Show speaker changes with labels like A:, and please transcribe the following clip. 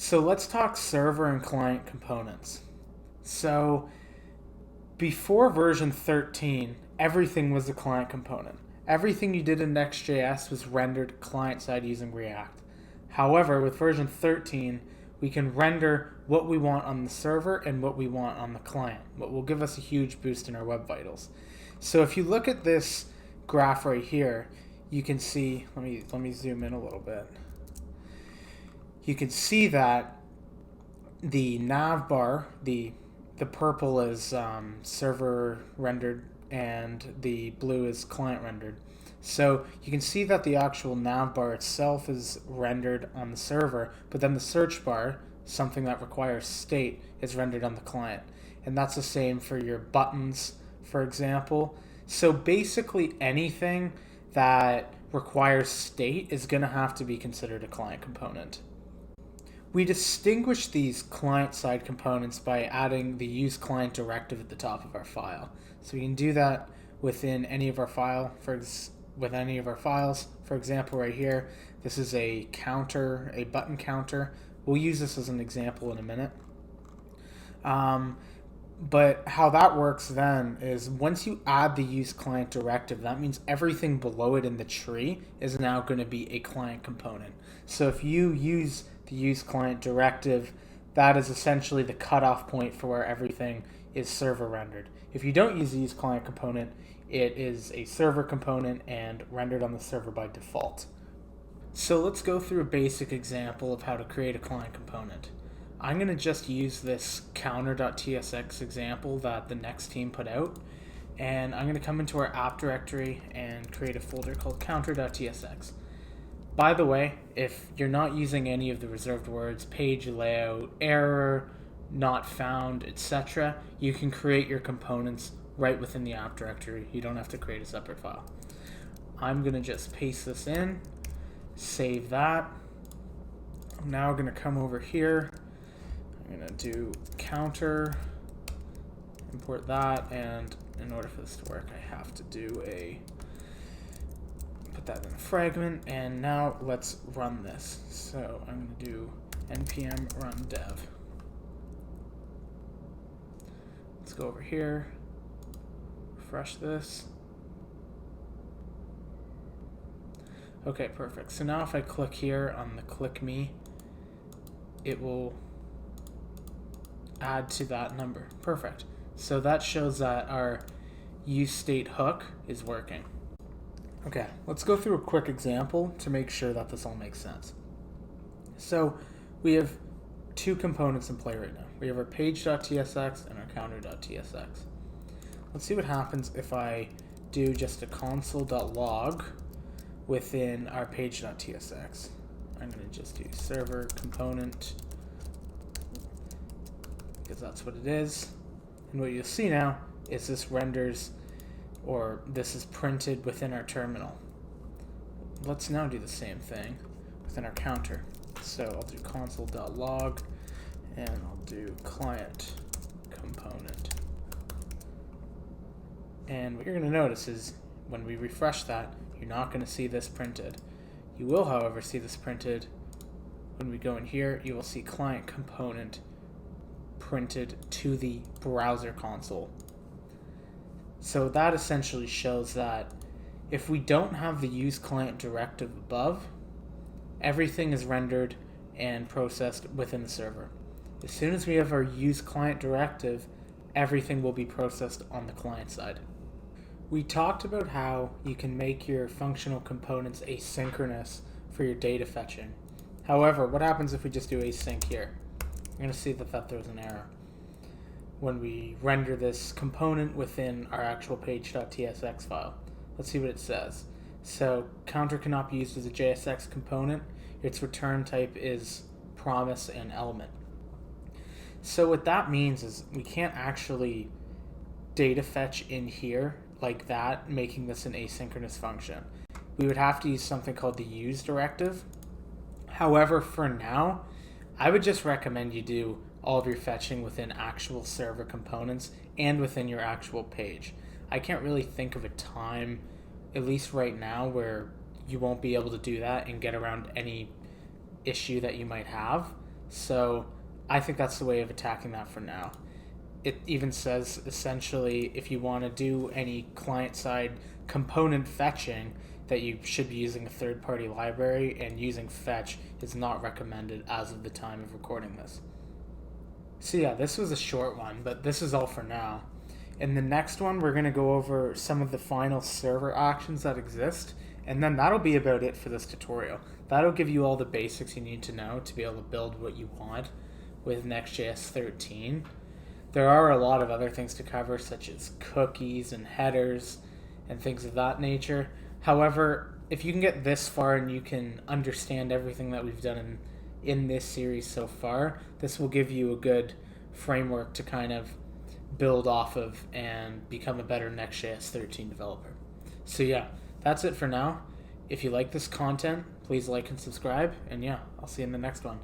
A: So let's talk server and client components. So before version 13, everything was a client component. Everything you did in Next.js was rendered client-side using React. However, with version 13, we can render what we want on the server and what we want on the client, what will give us a huge boost in our web vitals. So if you look at this graph right here, you can see, let me zoom in a little bit. You can see that the nav bar, the purple is server rendered and the blue is client rendered. So you can see that the actual nav bar itself is rendered on the server, but then the search bar, something that requires state, is rendered on the client. And that's the same for your buttons, for example. So basically anything that requires state is going to have to be considered a client component. We distinguish these client-side components by adding the use client directive at the top of our file. So we can do that within any of our with any of our files. For example, right here, this is a counter, a button counter. We'll use this as an example in a minute. But how that works then is once you add the use client directive, that means everything below it in the tree is now going to be a client component. So if you use the use client directive, that is essentially the cutoff point for where everything is server rendered. If you don't use the use client component, it is a server component and rendered on the server by default. So let's go through a basic example of how to create a client component. I'm going to just use this counter.tsx example that the Next team put out, and I'm going to come into our app directory and create a folder called counter.tsx. By the way, if you're not using any of the reserved words, page layout, error, not found, etc., you can create your components right within the app directory. You don't have to create a separate file. I'm going to just paste this in, save that. I'm now going to come over here. I'm going to do counter, import that, and in order for this to work, I have to put that in a fragment, and now let's run this. So I'm going to do npm run dev. Let's go over here, refresh this. Okay, perfect. So now if I click here on the click me, it will add to that number. Perfect. So that shows that our use state hook is working. Okay, let's go through a quick example to make sure that this all makes sense. So we have two components in play right now. We have our page.tsx and our counter.tsx. Let's see what happens if I do just a console.log within our page.tsx. I'm going to just do server component because that's what it is. And what you'll see now is this renders, or this is printed within our terminal. Let's now do the same thing within our counter. So I'll do console.log and I'll do client component. And what you're going to notice is when we refresh that, you're not going to see this printed. You will, however, see this printed when we go in here. You will see client component printed to the browser console. So that essentially shows that if we don't have the use client directive above, everything is rendered and processed within the server. As soon as we have our use client directive, everything will be processed on the client side. We talked about how you can make your functional components asynchronous for your data fetching. However, what happens if we just do async here? You're going to see that that throws an error when we render this component within our actual page.tsx file. Let's see what it says. So counter cannot be used as a JSX component. Its return type is promise and element. So what that means is we can't actually data fetch in here like that, making this an asynchronous function. We would have to use something called the use directive. However, for now, I would just recommend you do all of your fetching within actual server components and within your actual page. I can't really think of a time, at least right now, where you won't be able to do that and get around any issue that you might have. So I think that's the way of attacking that for now. It even says essentially if you want to do any client-side component fetching that you should be using a third-party library, and using fetch is not recommended as of the time of recording this. So yeah, this was a short one, but this is all for now. In the next one, we're going to go over some of the final server actions that exist, and then that'll be about it for this tutorial. That'll give you all the basics you need to know to be able to build what you want with Next.js 13. There are a lot of other things to cover, such as cookies and headers and things of that nature. However, if you can get this far and you can understand everything that we've done in this series so far, this will give you a good framework to kind of build off of and become a better Next.js 13 developer. So yeah, that's it for now. If you like this content, please like and subscribe, and yeah, I'll see you in the next one.